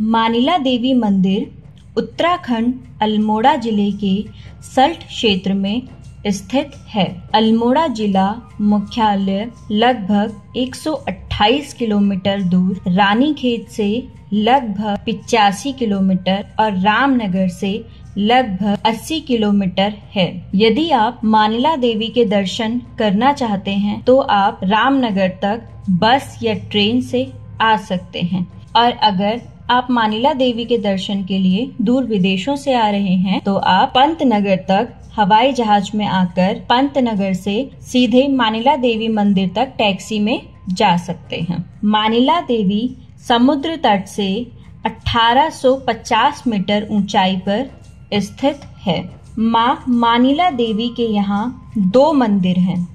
मानिला देवी मंदिर उत्तराखंड अल्मोड़ा जिले के सल्ट क्षेत्र में स्थित है। अल्मोड़ा जिला मुख्यालय लगभग 128 किलोमीटर दूर, रानीखेत से लगभग 85 किलोमीटर और रामनगर से लगभग 80 किलोमीटर है। यदि आप मानिला देवी के दर्शन करना चाहते हैं तो आप रामनगर तक बस या ट्रेन से आ सकते हैं, और अगर आप मानिला देवी के दर्शन के लिए दूर विदेशों से आ रहे हैं तो आप पंतनगर तक हवाई जहाज में आकर पंतनगर से सीधे मानिला देवी मंदिर तक टैक्सी में जा सकते हैं। मानिला देवी समुद्र तट से 1850 मीटर ऊंचाई पर स्थित है। मां मानिला देवी के यहाँ 2 मंदिर हैं।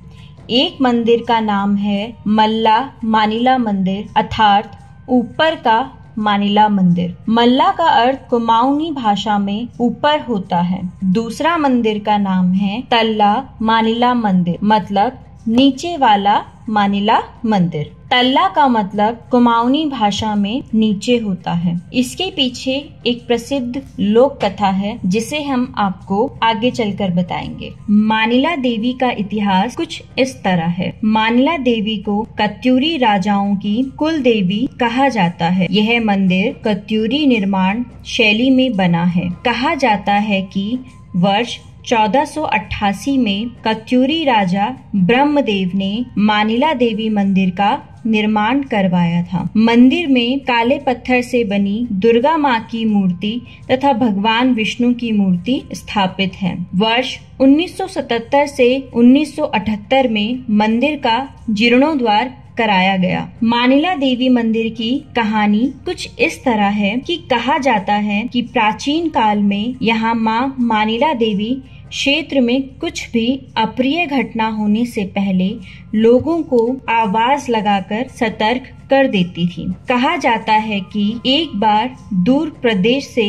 एक मंदिर का नाम है मल्ला मानिला मंदिर, अर्थात ऊपर का मानिला मंदिर। मल्ला का अर्थ कुमाऊनी भाषा में ऊपर होता है। दूसरा मंदिर का नाम है तल्ला मानिला मंदिर, मतलब नीचे वाला मानिला मंदिर। तल्ला का मतलब कुमाऊनी भाषा में नीचे होता है। इसके पीछे एक प्रसिद्ध लोक कथा है जिसे हम आपको आगे चलकर बताएंगे। मानिला देवी का इतिहास कुछ इस तरह है। मानिला देवी को कत्यूरी राजाओं की कुल देवी कहा जाता है। यह मंदिर कत्यूरी निर्माण शैली में बना है। कहा जाता है कि वर्ष 1488 में कत्यूरी राजा ब्रह्मदेव ने मानिला देवी मंदिर का निर्माण करवाया था। मंदिर में काले पत्थर से बनी दुर्गा माँ की मूर्ति तथा भगवान विष्णु की मूर्ति स्थापित है। वर्ष 1977 से 1978 में मंदिर का जीर्णोद्धार कराया गया। मानिला देवी मंदिर की कहानी कुछ इस तरह है कि कहा जाता है कि प्राचीन काल में यहाँ माँ मानिला देवी क्षेत्र में कुछ भी अप्रिय घटना होने से पहले लोगों को आवाज लगाकर सतर्क कर देती थी। कहा जाता है कि एक बार दूर प्रदेश से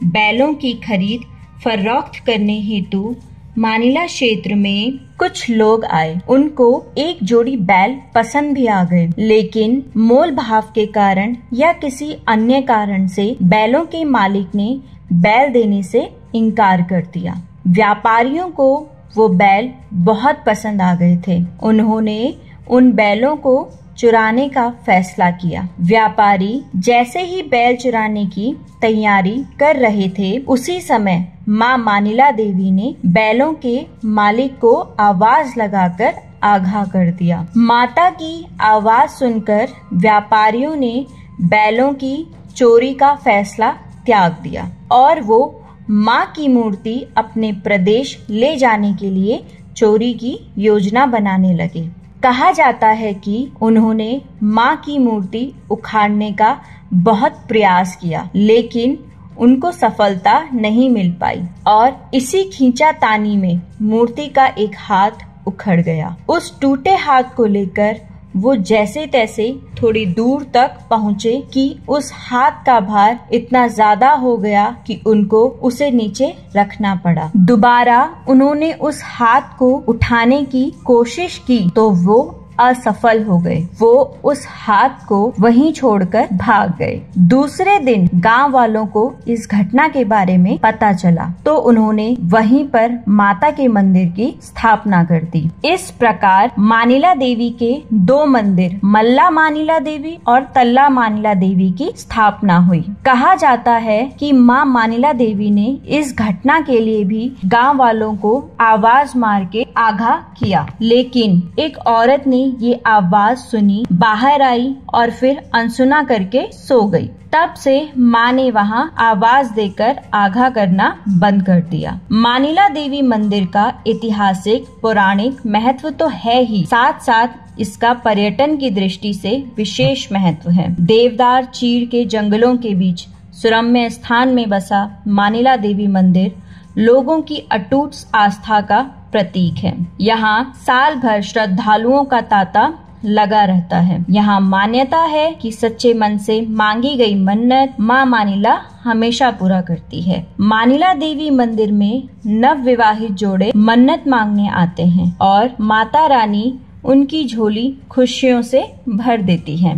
बैलों की खरीद फरोख्त करने हेतु मानिला क्षेत्र में कुछ लोग आए। उनको एक जोड़ी बैल पसंद भी आ गए, लेकिन मोल भाव के कारण या किसी अन्य कारण से बैलों के मालिक ने बैल देने से इनकार कर दिया। व्यापारियों को वो बैल बहुत पसंद आ गए थे। उन्होंने उन बैलों को चुराने का फैसला किया। व्यापारी जैसे ही बैल चुराने की तैयारी कर रहे थे, उसी समय माँ मानिला देवी ने बैलों के मालिक को आवाज लगाकर आगाह कर दिया। माता की आवाज सुनकर व्यापारियों ने बैलों की चोरी का फैसला त्याग दिया और वो माँ की मूर्ति अपने प्रदेश ले जाने के लिए चोरी की योजना बनाने लगे। कहा जाता है कि उन्होंने माँ की मूर्ति उखाड़ने का बहुत प्रयास किया, लेकिन उनको सफलता नहीं मिल पाई और इसी खींचातानी में मूर्ति का एक हाथ उखड़ गया। उस टूटे हाथ को लेकर वो जैसे तैसे थोड़ी दूर तक पहुँचे कि उस हाथ का भार इतना ज्यादा हो गया कि उनको उसे नीचे रखना पड़ा। दोबारा उन्होंने उस हाथ को उठाने की कोशिश की तो वो असफल हो गए। वो उस हाथ को वहीं छोड़कर भाग गए। दूसरे दिन गांव वालों को इस घटना के बारे में पता चला तो उन्होंने वहीं पर माता के मंदिर की स्थापना कर दी। इस प्रकार मानिला देवी के 2 मंदिर, मल्ला मानिला देवी और तल्ला मानिला देवी की स्थापना हुई। कहा जाता है कि माँ मानिला देवी ने इस घटना के लिए भी गाँव वालों को आवाज मार के आगाह किया, लेकिन एक औरत ने ये आवाज सुनी, बाहर आई और फिर अनसुना करके सो गई। तब से माँ ने वहाँ आवाज देकर आगाह करना बंद कर दिया। मानिला देवी मंदिर का ऐतिहासिक पौराणिक महत्व तो है ही, साथ साथ इसका पर्यटन की दृष्टि से विशेष महत्व है। देवदार चीड़ के जंगलों के बीच सुरम्य स्थान में बसा मानिला देवी मंदिर लोगों की अटूट आस्था का प्रतीक है। यहाँ साल भर श्रद्धालुओं का तांता लगा रहता है। यहाँ मान्यता है कि सच्चे मन से मांगी गई मन्नत माँ मानिला हमेशा पूरा करती है। मानिला देवी मंदिर में नव विवाहित जोड़े मन्नत मांगने आते हैं और माता रानी उनकी झोली खुशियों से भर देती है।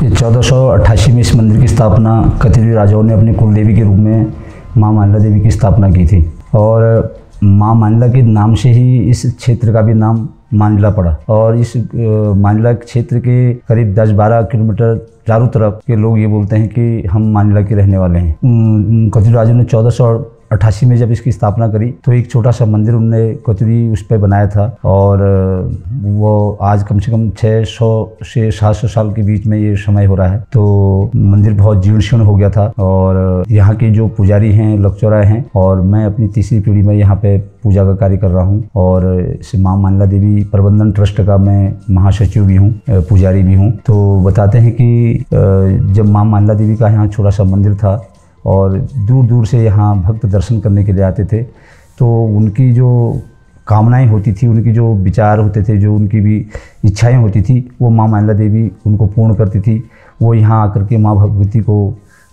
ये 1488 में इस मंदिर की स्थापना कतिरवी राजाओं ने अपने कुल देवी के रूप में माँ मानिला देवी की स्थापना की थी और माँ मानिला के नाम से ही इस क्षेत्र का भी नाम मानिला पड़ा। और इस मानिला क्षेत्र के करीब 10-12 किलोमीटर चारों तरफ के लोग ये बोलते हैं कि हम मानिला के रहने वाले हैं। कतिरवी राजाओं ने 1488 में जब इसकी स्थापना करी तो एक छोटा सा मंदिर उनने कतिरवी उस पर बनाया था और वो आज कम से कम 600 से 700 साल के बीच में ये समय हो रहा है। तो मंदिर बहुत जीर्ण शीर्ण हो गया था और यहाँ के जो पुजारी हैं लकचौरा हैं और मैं अपनी तीसरी पीढ़ी में यहाँ पे पूजा का कार्य कर रहा हूँ और इस माँ मानिला देवी प्रबंधन ट्रस्ट का मैं महासचिव भी हूँ, पुजारी भी हूँ। तो बताते हैं कि जब माँ मानिला देवी का यहाँ छोटा सा मंदिर था और दूर दूर से यहाँ भक्त दर्शन करने के लिए आते थे, तो उनकी जो कामनाएं होती थी, उनकी जो विचार होते थे, जो उनकी भी इच्छाएं होती थी, वो माँ मानिला देवी उनको पूर्ण करती थी। वो यहाँ आकर के माँ भगवती को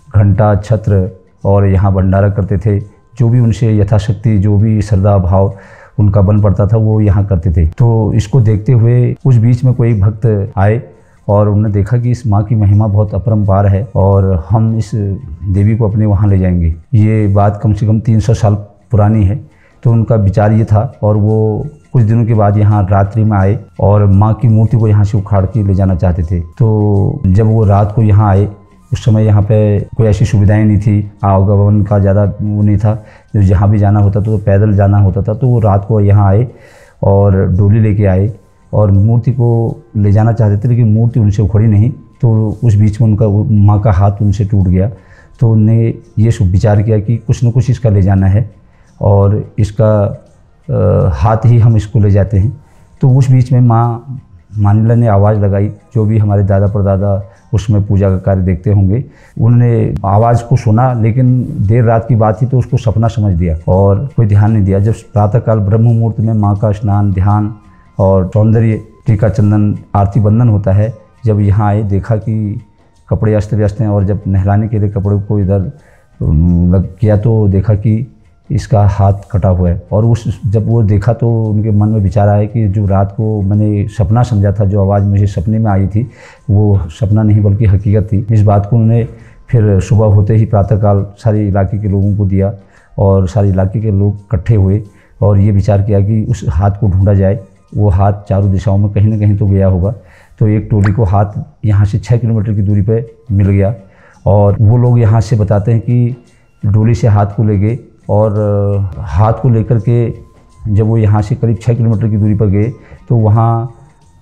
घंटा, छत्र और यहाँ भंडारा करते थे। जो भी उनसे यथाशक्ति, जो भी श्रद्धा भाव उनका बन पड़ता था, वो यहाँ करते थे। तो इसको देखते हुए उस बीच में कोई भक्त आए और उन्होंने देखा कि इस माँ की महिमा बहुत अपरंपार है और हम इस देवी को अपने वहाँ ले जाएंगे। ये बात कम से कम 300 साल पुरानी है। तो उनका विचार ये था और वो कुछ दिनों के बाद यहाँ रात्रि में आए और माँ की मूर्ति को यहाँ से उखाड़ के ले जाना चाहते थे। तो जब वो रात को यहाँ आए, उस समय यहाँ पे कोई ऐसी सुविधाएं नहीं थी, आवागमन का ज़्यादा वो नहीं था। जो जहाँ भी जाना होता तो पैदल जाना होता था। तो वो रात को यहाँ आए और डोली लेके आए और मूर्ति को ले जाना चाहते थे, लेकिन मूर्ति उनसे उखड़ी नहीं। तो उस बीच में उनका माँ का हाथ उनसे टूट गया। तो उन्होंने ये विचार किया कि कुछ न कुछ इसका ले जाना है और इसका हाथ ही हम इसको ले जाते हैं। तो उस बीच में माँ मानिला ने आवाज़ लगाई। जो भी हमारे दादा परदादा उसमें पूजा का कार्य देखते होंगे, उन्होंने आवाज़ को सुना, लेकिन देर रात की बात थी तो उसको सपना समझ दिया और कोई ध्यान नहीं दिया। जब प्रातःकाल ब्रह्म मुहूर्त में माँ का स्नान, ध्यान और सौंदर्य टीका चंदन आरती बंदन होता है, जब यहाँ आए देखा कि कपड़े अस्त व्यस्त हैं और जब नहलाने के लिए कपड़ों को इधर लग किया तो देखा कि इसका हाथ कटा हुआ है। और जब वो देखा तो उनके मन में विचार आया कि जो रात को मैंने सपना समझा था, जो आवाज़ मुझे सपने में आई थी, वो सपना नहीं बल्कि हकीकत थी। इस बात को उन्होंने फिर सुबह होते ही प्रातःकाल सारे इलाके के लोगों को दिया और सारे इलाके के लोग इकट्ठे हुए और ये विचार किया कि उस हाथ को ढूंढा जाए। वो हाथ चारों दिशाओं में कहीं ना कहीं तो गया होगा। तो एक टोली को हाथ यहाँ से 6 किलोमीटर की दूरी पे मिल गया और वो लोग यहाँ से बताते हैं कि डोली से हाथ को ले गए और हाथ को लेकर के जब वो यहाँ से करीब 6 किलोमीटर की दूरी पर गए तो वहाँ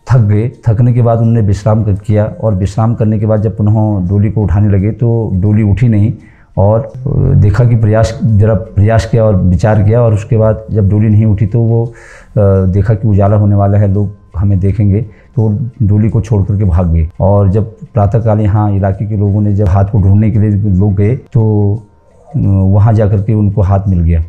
थक गए। थकने के बाद उन्होंने विश्राम किया और विश्राम करने के बाद जब पुनः डोली को उठाने लगे तो डोली उठी नहीं और देखा कि प्रयास किया और विचार किया और उसके बाद जब डोली नहीं उठी तो वो देखा कि उजाला होने वाला है, लोग हमें देखेंगे, तो डोली को छोड़ करके भाग गए। और जब प्रातःकाल यहाँ इलाके के लोगों ने जब हाथ को ढूंढने के लिए लोग गए तो वहाँ जा कर के उनको हाथ मिल गया,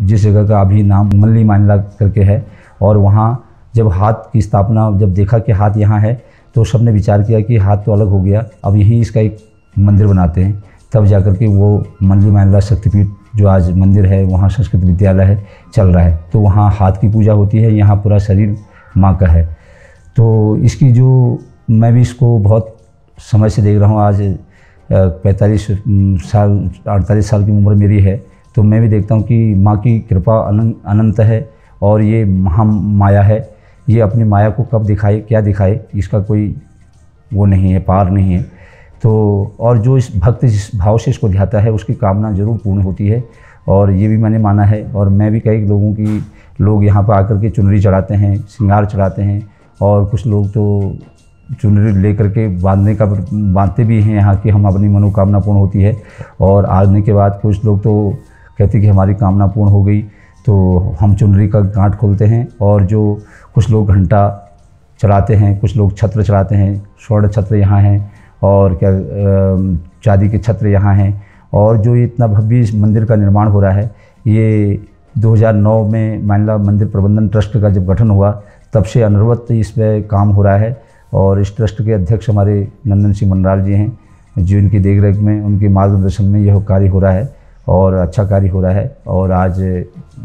जिस जगह का अभी नाम मल्ली मानिला करके है। और वहाँ जब हाथ की स्थापना जब देखा कि हाथ यहाँ है तो सबने विचार किया कि हाथ तो अलग हो गया, अब यहीं इसका एक मंदिर बनाते हैं। तब जा कर के वो मल्ली मानिला शक्तिपीठ जो आज मंदिर है, वहाँ संस्कृत विद्यालय है, चल रहा है। तो वहाँ हाथ की पूजा होती है, यहाँ पूरा शरीर माँ का है। तो इसकी जो मैं भी इसको बहुत समय से देख रहा हूँ। आज 45 साल 48 साल की उम्र मेरी है, तो मैं भी देखता हूँ कि माँ की कृपा अनंत है और ये महामाया है। ये अपनी माया को कब दिखाए, क्या दिखाए, इसका कोई वो नहीं है, पार नहीं है। तो और जो इस भक्त जिस भाव से इसको ध्याता है उसकी कामना जरूर पूर्ण होती है और ये भी मैंने माना है। और मैं भी कई लोग यहाँ पर आकर के चुनरी चढ़ाते हैं, श्रृंगार चढ़ाते हैं और कुछ लोग तो चुनरी ले करके बांधते भी हैं यहाँ की हम अपनी मनोकामना पूर्ण होती है। और आने के बाद कुछ लोग तो कहते हैं कि हमारी कामना पूर्ण हो गई, तो हम चुनरी का गांठ खोलते हैं। और जो कुछ लोग घंटा चढ़ाते हैं, कुछ लोग छत्र चढ़ाते हैं, स्वर्ण छत्र यहाँ हैं और क्या चांदी के छत्र यहाँ हैं। और जो इतना भव्य इस मंदिर का निर्माण हो रहा है, ये 2009 में मानिला मंदिर प्रबंधन ट्रस्ट का जब गठन हुआ तब से अनवरत इस पर काम हो रहा है। और इस ट्रस्ट के अध्यक्ष हमारे नंदन सिंह मनराल जी हैं, जो इनकी देखरेख में, उनके मार्गदर्शन में यह कार्य हो रहा है और अच्छा कार्य हो रहा है। और आज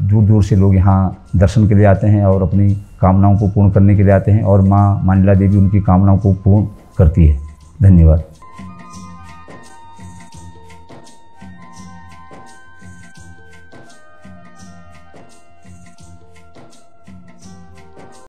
दूर दूर से लोग यहाँ दर्शन के लिए आते हैं और अपनी कामनाओं को पूर्ण करने के लिए आते हैं और माँ मानिला देवी उनकी कामनाओं को पूर्ण करती है। धन्यवाद।